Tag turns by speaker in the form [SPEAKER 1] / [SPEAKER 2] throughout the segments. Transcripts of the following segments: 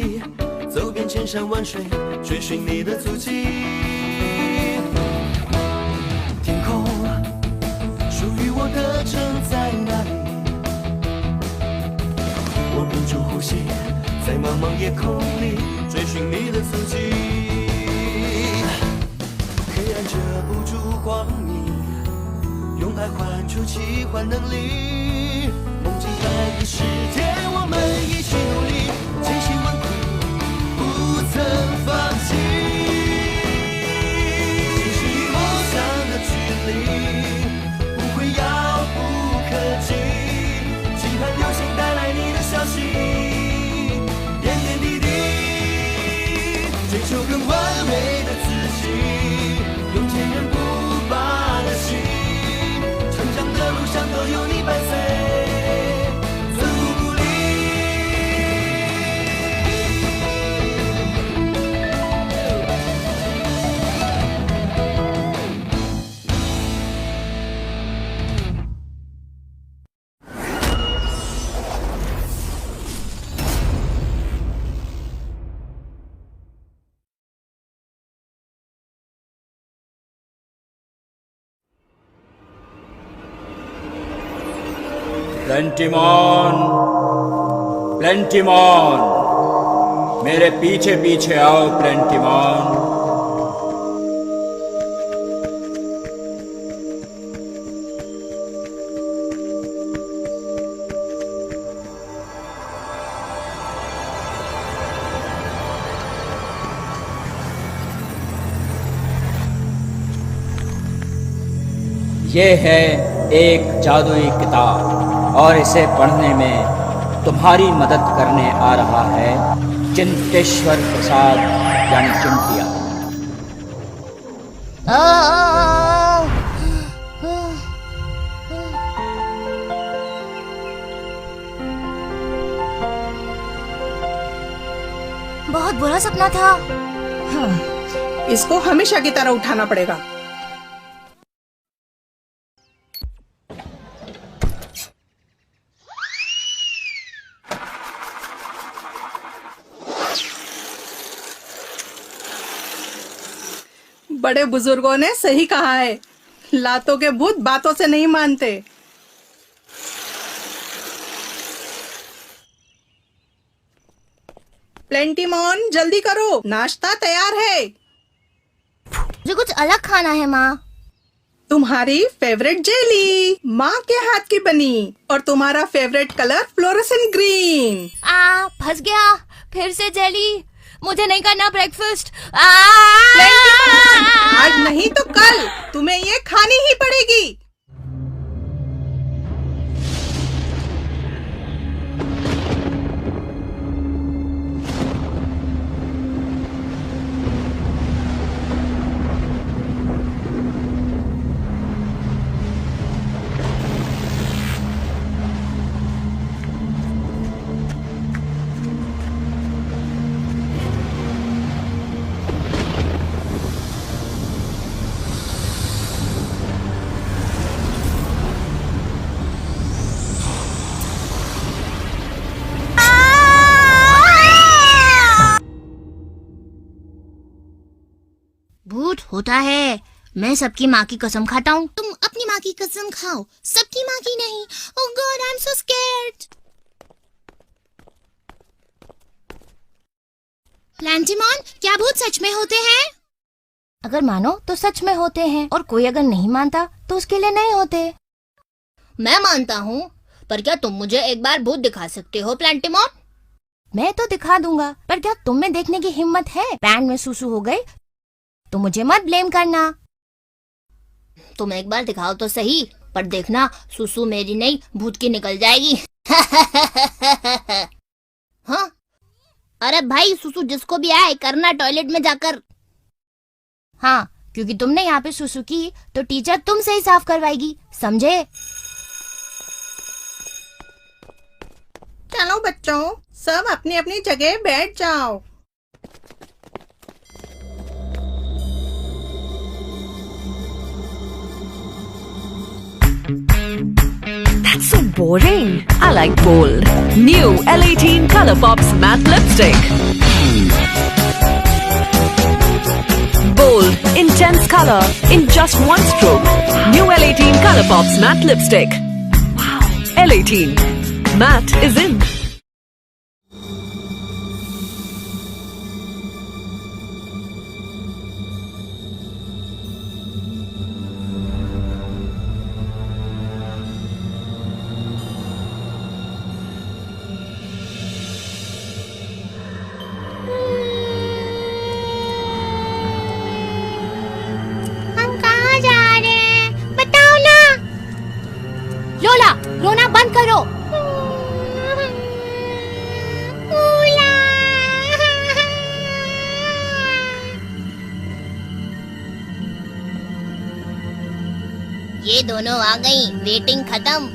[SPEAKER 1] 里，走遍千山万水，追寻你的足迹。天空，属于我的城在哪里？我屏住呼吸，在茫茫夜空里追寻你的足迹。黑暗遮不住光明，用爱换出奇幻能力。梦境海的世界，我们一起努力，千辛万苦不曾放弃。其实离梦想的距离不会遥不可及，期盼流星带来你的消息，点点滴滴，追求更完美的自己，用坚韧不拔的心，成长的路上都有你伴随。
[SPEAKER 2] प्लेंटिमॉन, प्लेंटिमॉन, मेरे पीछे पीछे आओ प्लेंटिमॉन। ये है एक जादुई किताब और इसे पढ़ने में तुम्हारी मदद करने आ रहा है चिंतेश्वर प्रसाद यानी चिंटिया।
[SPEAKER 3] बहुत बुरा सपना था।
[SPEAKER 4] हाँ, इसको हमेशा की तरह उठाना पड़ेगा। बड़े बुजुर्गों ने सही कहा है, लातों के भूत बातों से नहीं मानते। प्लेंटिमॉन जल्दी करो, नाश्ता तैयार है।
[SPEAKER 3] मुझे कुछ अलग खाना है माँ।
[SPEAKER 4] तुम्हारी फेवरेट जेली माँ के हाथ की बनी, और तुम्हारा फेवरेट कलर फ्लोरेसेंट ग्रीन।
[SPEAKER 3] फंस गया, फिर से जेली। मुझे नहीं करना ब्रेकफास्ट।
[SPEAKER 4] आज नहीं तो कल तुम्हें ये खानी ही पड़ेगी।
[SPEAKER 3] भूत होता है। मैं सबकी माँ की कसम खाता हूँ। तुम अपनी माँ की कसम खाओ, सबकी माँ की नहीं। Oh god, I am so scared. प्लेंटिमॉन, क्या भूत सच में होते हैं? अगर मानो तो सच में होते हैं, और कोई अगर नहीं मानता तो उसके लिए नहीं होते।
[SPEAKER 5] मैं मानता हूँ, पर क्या तुम मुझे एक बार भूत दिखा सकते हो प्लेंटिमॉन?
[SPEAKER 3] मैं तो दिखा दूंगा, पर क्या तुम में देखने की हिम्मत है? पैंट में सुसु हो गई तो मुझे मत ब्लेम करना।
[SPEAKER 5] तुम एक बार दिखाओ तो सही, पर देखना सुसु मेरी नहीं भूत की निकल जाएगी। हाँ, अरे भाई सुसु जिसको भी आए करना टॉयलेट में जाकर।
[SPEAKER 3] हाँ, क्योंकि तुमने यहाँ पे सुसु की तो टीचर तुमसे ही साफ करवाएगी, समझे?
[SPEAKER 4] चलो बच्चों, सब अपनी अपनी जगह बैठ जाओ।
[SPEAKER 6] That's so boring. I like bold. New L18 Color Pops Matte Lipstick. Bold, intense color in just one stroke. New L18 Color Pops Matte Lipstick. Wow. L18. Matte is in.
[SPEAKER 3] हम कहाँ जा रहे हैं? बताओ ना।
[SPEAKER 5] लोला, रोना बंद करो।
[SPEAKER 3] उला।
[SPEAKER 5] ये दोनों आ गई, वेटिंग खत्म।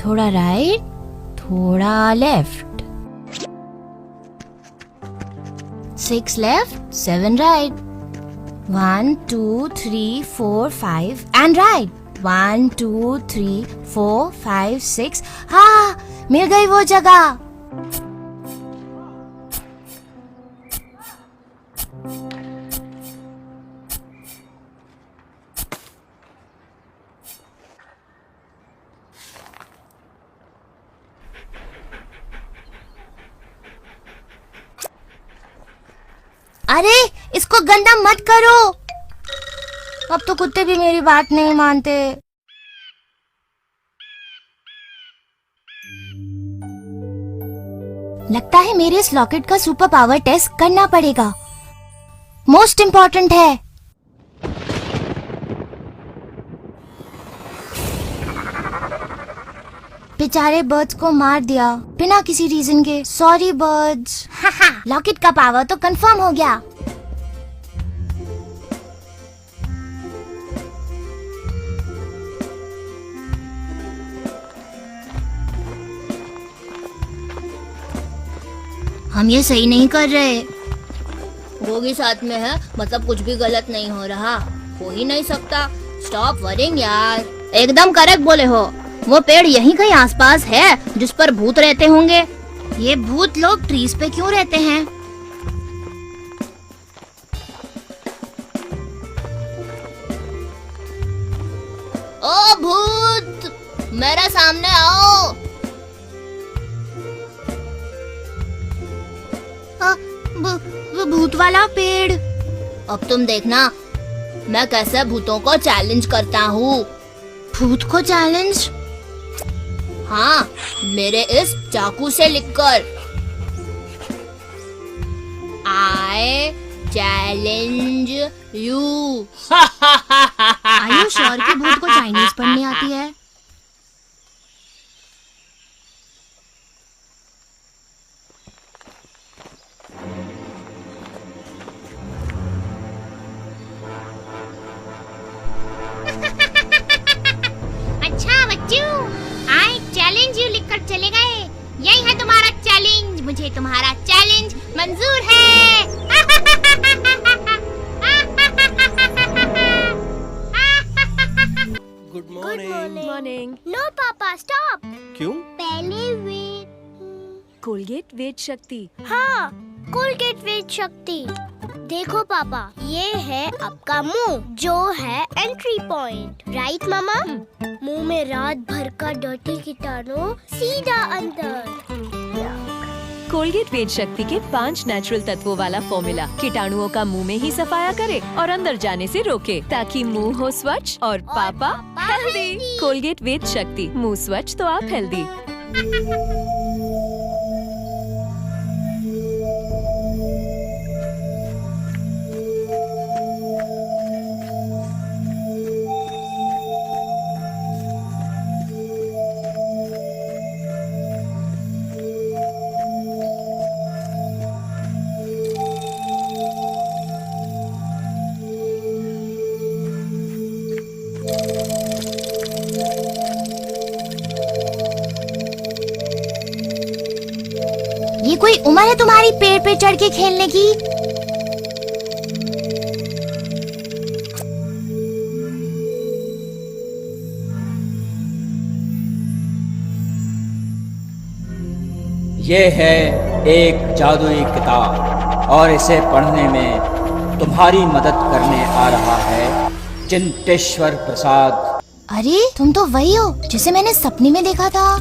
[SPEAKER 5] थोड़ा राइट, थोड़ा left. 6 left, 7 right. 1 2 3 4 5 and right. 1 2 3 4 5 6। हाँ, मिल गई वो जगह। अरे, इसको गंदा मत करो। अब तो कुत्ते भी मेरी बात नहीं मानते। लगता है मेरे इस लॉकेट का सुपर पावर टेस्ट करना पड़ेगा। मोस्ट इम्पोर्टेंट है। बेचारे बर्ड्स को मार दिया बिना किसी रीजन के। Sorry birds. लॉकेट का पावर तो कंफर्म हो गया। हम ये सही नहीं कर रहे। गोगी साथ में है, मतलब कुछ भी गलत नहीं हो रहा। हो ही नहीं सकता। स्टॉप वरिंग यार। एकदम करेक्ट बोले हो। वो पेड़ यहीं कहीं आसपास है जिस पर भूत रहते होंगे।
[SPEAKER 3] ये भूत लोग ट्रीज पे क्यों रहते हैं?
[SPEAKER 5] ओ भूत, मेरे सामने आओ।
[SPEAKER 3] वो भूत वाला पेड़।
[SPEAKER 5] अब तुम देखना मैं कैसे भूतों को चैलेंज करता हूँ।
[SPEAKER 3] भूत को चैलेंज?
[SPEAKER 5] हाँ, मेरे इस चाकू से लिखकर। I challenge you।
[SPEAKER 3] आयु श्योर कि भूत को चाइनीज पढ़नी आती है? अच्छा बच्चों, I challenge you लिखकर चले गए। यही है तुम्हारा चैलेंज। मुझे तुम्हारा चैलेंज मंजूर है।
[SPEAKER 1] Good morning.
[SPEAKER 3] नो पापा स्टॉप।
[SPEAKER 1] क्यों?
[SPEAKER 3] पहले वेट।
[SPEAKER 6] कोलगेट वेट शक्ति।
[SPEAKER 3] हाँ, कोलगेट वेट शक्ति। देखो पापा, ये है आपका मुंह जो है एंट्री पॉइंट। राइट मामा? मुंह में रात भर का डर्टी कीटाणु सीधा अंदर।
[SPEAKER 6] कोलगेट वेद शक्ति के 5 नेचुरल तत्वों वाला फॉर्मूला कीटाणुओं का मुंह में ही सफाया करे और अंदर जाने से रोके, ताकि मुंह हो स्वच्छ और पापा हेल्दी। कोलगेट वेद शक्ति, मुंह स्वच्छ तो आप हेल्दी।
[SPEAKER 3] ये कोई उम्र है तुम्हारी पेड़ पे चढ़ के खेलने की?
[SPEAKER 2] ये है एक जादुई किताब और इसे पढ़ने में तुम्हारी मदद करने आ रहा है चिंतेश्वर प्रसाद।
[SPEAKER 3] अरे तुम तो वही हो जिसे मैंने सपने में देखा था।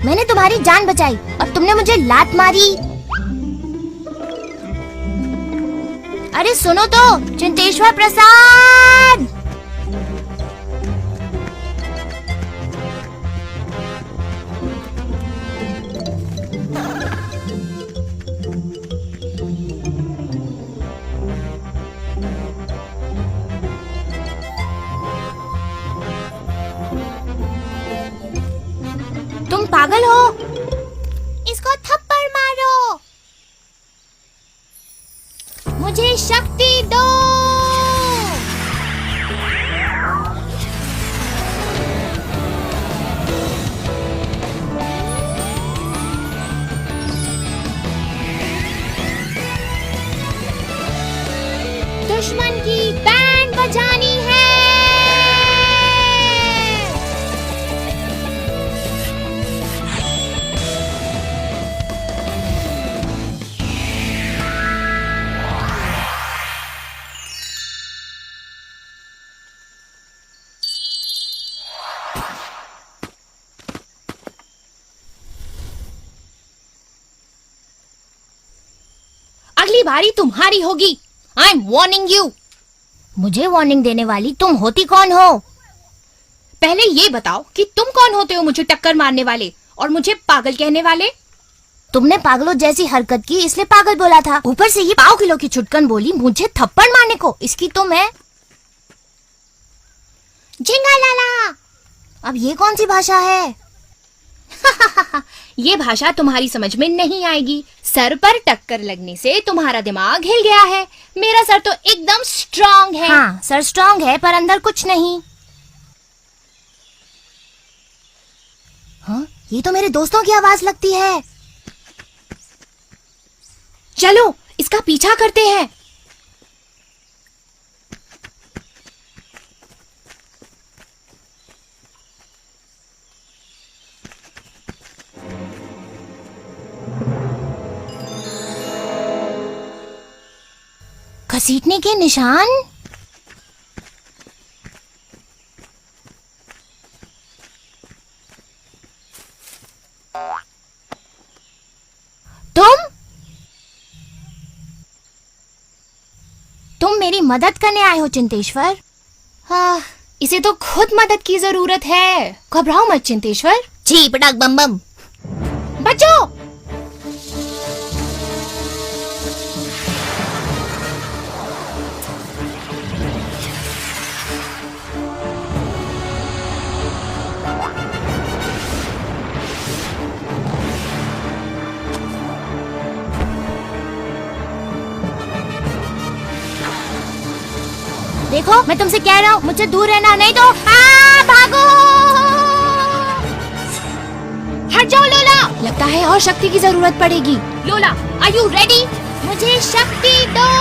[SPEAKER 3] मैंने तुम्हारी जान बचाई और तुमने मुझे लात मारी। अरे सुनो तो, चिंतेश्वर प्रसाद। तुम पागल हो? इसको थप्पड़ मारो। मुझे शक्ति दो। दुश्मन की बैंड बजानी है। अगली बारी तुम्हारी होगी। I am warning you. मुझे वार्निंग देने वाली तुम होती कौन हो? पहले ये बताओ कि तुम कौन होते हो मुझे टक्कर मारने वाले और मुझे पागल कहने वाले? तुमने पागलों जैसी हरकत की इसलिए पागल बोला था। ऊपर से ये पाव किलो की छुटकन बोली मुझे थप्पड़ मारने को। इसकी तो मैं झिंगा लाला। अब ये कौन सी भाषा है? ये भाषा तुम्हारी समझ में नहीं आएगी। सर पर टक्कर लगने से तुम्हारा दिमाग हिल गया है। मेरा सर तो एकदम स्ट्रांग है। हाँ, सर स्ट्रांग है पर अंदर कुछ नहीं। हाँ, ये तो मेरे दोस्तों की आवाज लगती है। चलो इसका पीछा करते हैं। घसीटने के निशान। तुम मेरी मदद करने आए हो चिंतेश्वर? हाँ, इसे तो खुद मदद की जरूरत है। घबराओ मत चिंतेश्वर। जी पटाक बम बम। बचो। देखो मैं तुमसे कह रहा हूँ मुझसे दूर रहना, नहीं तो भागो। हट जाओ लोला। लगता है और शक्ति की जरूरत पड़ेगी। लोला आर यू रेडी? मुझे शक्ति दो।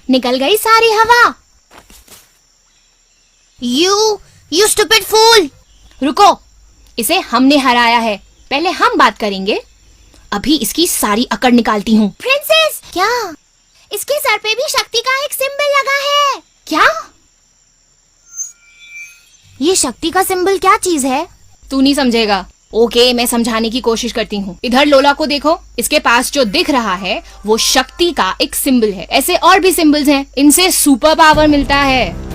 [SPEAKER 3] निकल गई सारी हवा।
[SPEAKER 5] यू स्टूपिड फूल।
[SPEAKER 3] रुको, इसे हमने हराया है, पहले हम बात करेंगे। अभी इसकी सारी अकड़ निकालती हूँ।
[SPEAKER 5] प्रिंसेस, क्या इसके सर पे भी शक्ति का एक सिंबल लगा है?
[SPEAKER 3] क्या?
[SPEAKER 5] ये शक्ति का सिंबल क्या चीज है?
[SPEAKER 3] तू नहीं समझेगा। ओके, मैं समझाने की कोशिश करती हूँ। इधर लोला को देखो, इसके पास जो दिख रहा है वो शक्ति का एक सिंबल है। ऐसे और भी सिंबल्स हैं, इनसे सुपर पावर मिलता है।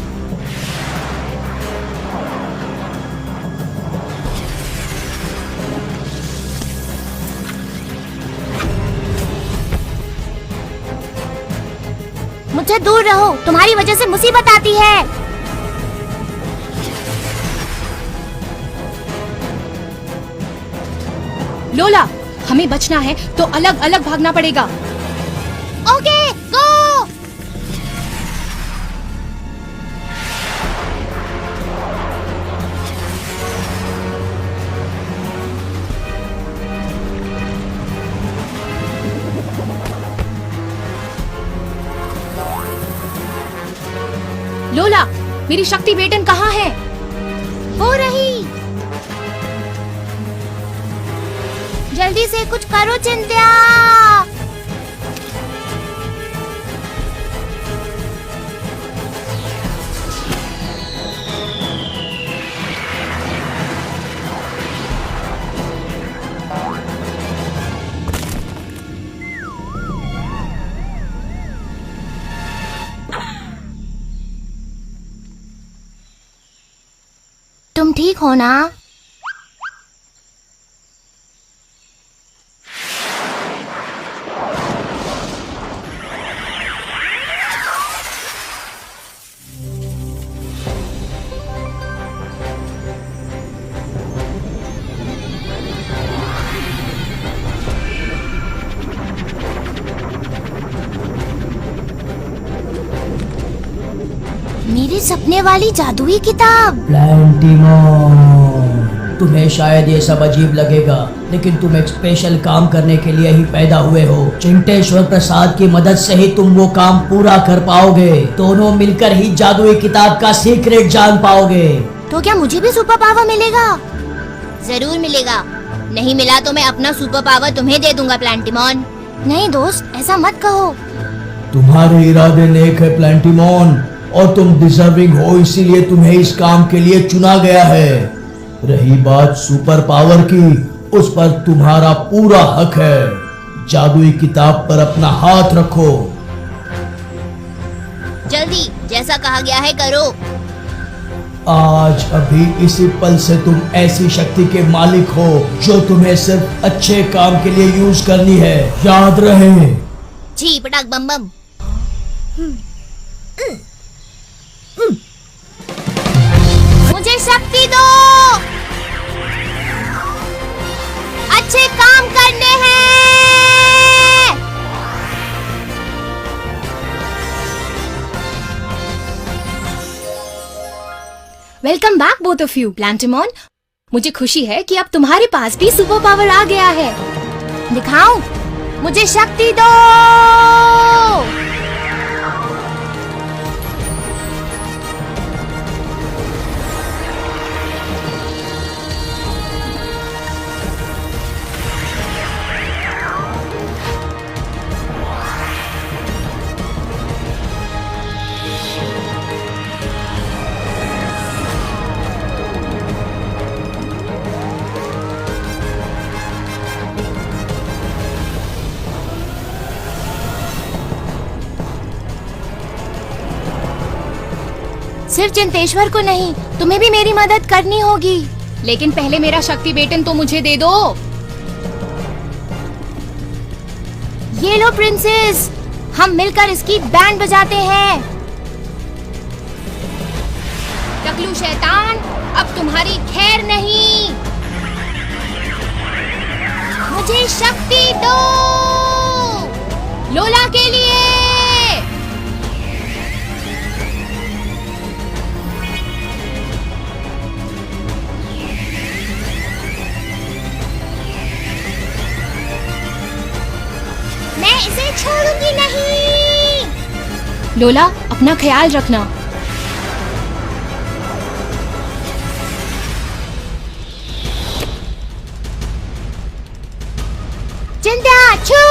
[SPEAKER 5] मुझसे दूर रहो, तुम्हारी वजह से मुसीबत आती है।
[SPEAKER 3] लोला, हमें बचना है तो अलग अलग भागना पड़ेगा।
[SPEAKER 5] ओके, गो।
[SPEAKER 3] लोला, मेरी शक्ति बेटन कहाँ है?
[SPEAKER 5] वो रही। जल्दी से कुछ करो चिंत्या। तुम ठीक हो ना? मेरे सपने वाली जादुई किताब।
[SPEAKER 7] प्लैंटिमॉन, तुम्हें शायद ये सब अजीब लगेगा, लेकिन तुम एक स्पेशल काम करने के लिए ही पैदा हुए हो। चिंटेश्वर प्रसाद की मदद से ही तुम वो काम पूरा कर पाओगे। दोनों मिलकर ही जादुई किताब का सीक्रेट जान पाओगे।
[SPEAKER 5] तो क्या मुझे भी सुपर पावर मिलेगा? जरूर मिलेगा। नहीं मिला तो मैं अपना सुपर पावर तुम्हें दे दूंगा प्लैंटिमॉन। नहीं दोस्त, ऐसा मत कहो।
[SPEAKER 7] तुम्हारे इरादे नेक है प्लैंटिमॉन, और तुम डिजर्विंग हो, इसीलिए तुम्हें इस काम के लिए चुना गया है। रही बात सुपर पावर की, उस पर तुम्हारा पूरा हक है। जादुई किताब पर अपना हाथ रखो।
[SPEAKER 5] जल्दी, जैसा कहा गया है करो।
[SPEAKER 7] आज अभी इसी पल से तुम ऐसी शक्ति के मालिक हो जो तुम्हें सिर्फ अच्छे काम के लिए यूज करनी है, याद रहे।
[SPEAKER 5] जी पटाक बम बम। मुझे शक्ति दो, अच्छे काम करने हैं।
[SPEAKER 3] Welcome back both of you. प्लैंटिमॉन, मुझे खुशी है कि अब तुम्हारे पास भी सुपर पावर आ गया है।
[SPEAKER 5] दिखाऊं? मुझे शक्ति दो।
[SPEAKER 3] सिर्फ चिंतेश्वर को नहीं, तुम्हें भी मेरी मदद करनी होगी। लेकिन पहले मेरा शक्ति बेटन तो मुझे दे दो।
[SPEAKER 5] ये लो प्रिंसेस, हम मिलकर इसकी बैंड बजाते हैं।
[SPEAKER 3] टकलू शैतान, अब तुम्हारी खैर नहीं।
[SPEAKER 5] मुझे शक्ति दो।
[SPEAKER 3] लोला के लिए।
[SPEAKER 5] मैं इसे छोड़ूंगी नहीं।
[SPEAKER 3] लोला, अपना ख्याल रखना। चिंता छू।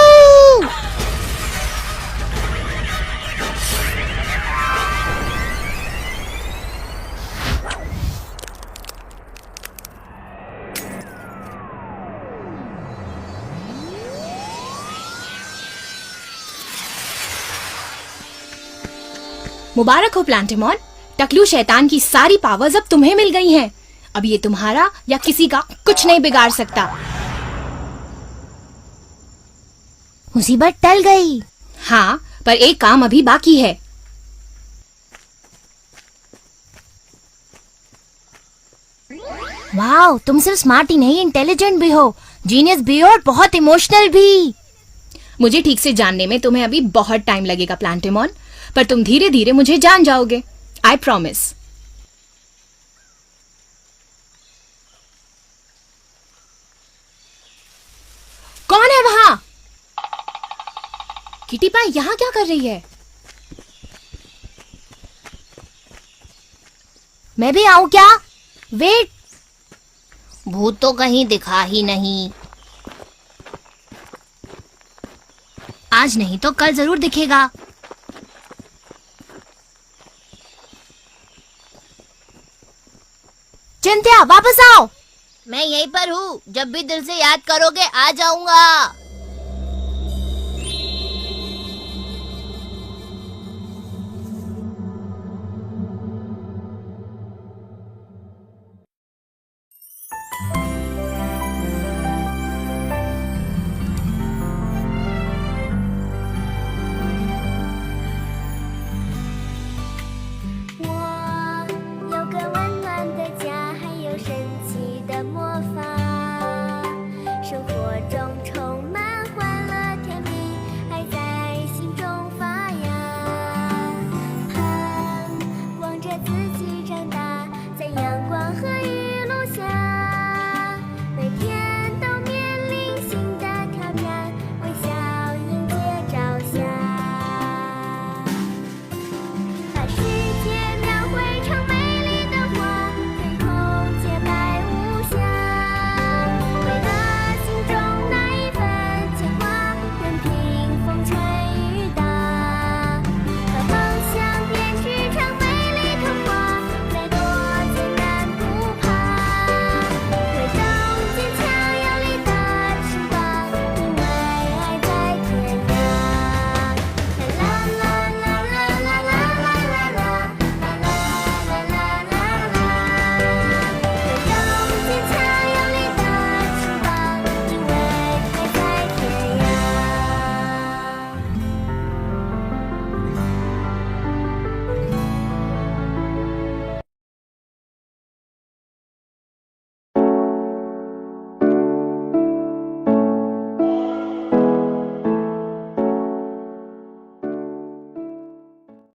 [SPEAKER 3] मुबारक हो प्लांटेमॉन, टकलू शैतान की सारी पावर्स अब तुम्हें मिल गई हैं। अब ये तुम्हारा या किसी का कुछ नहीं बिगाड़ सकता।
[SPEAKER 5] मुसीबत टल गई।
[SPEAKER 3] हाँ, पर एक काम अभी बाकी है।
[SPEAKER 5] वाओ, तुम सिर्फ स्मार्ट ही नहीं, इंटेलिजेंट भी हो, जीनियस भी हो और बहुत इमोशनल भी।
[SPEAKER 3] मुझे ठीक से जानने में तुम्हें अभी बहुत टाइम लगेगा प्लांटेमॉन, पर तुम धीरे धीरे मुझे जान जाओगे। I promise. कौन है वहां? किटी पाई यहां क्या कर रही है?
[SPEAKER 5] मैं भी आऊं क्या? वेट, भूत तो कहीं दिखा ही नहीं। आज नहीं तो कल जरूर दिखेगा।
[SPEAKER 3] चिंत्या, वापस आओ।
[SPEAKER 5] मैं यहीं पर हूँ, जब भी दिल से याद करोगे आ जाऊंगा।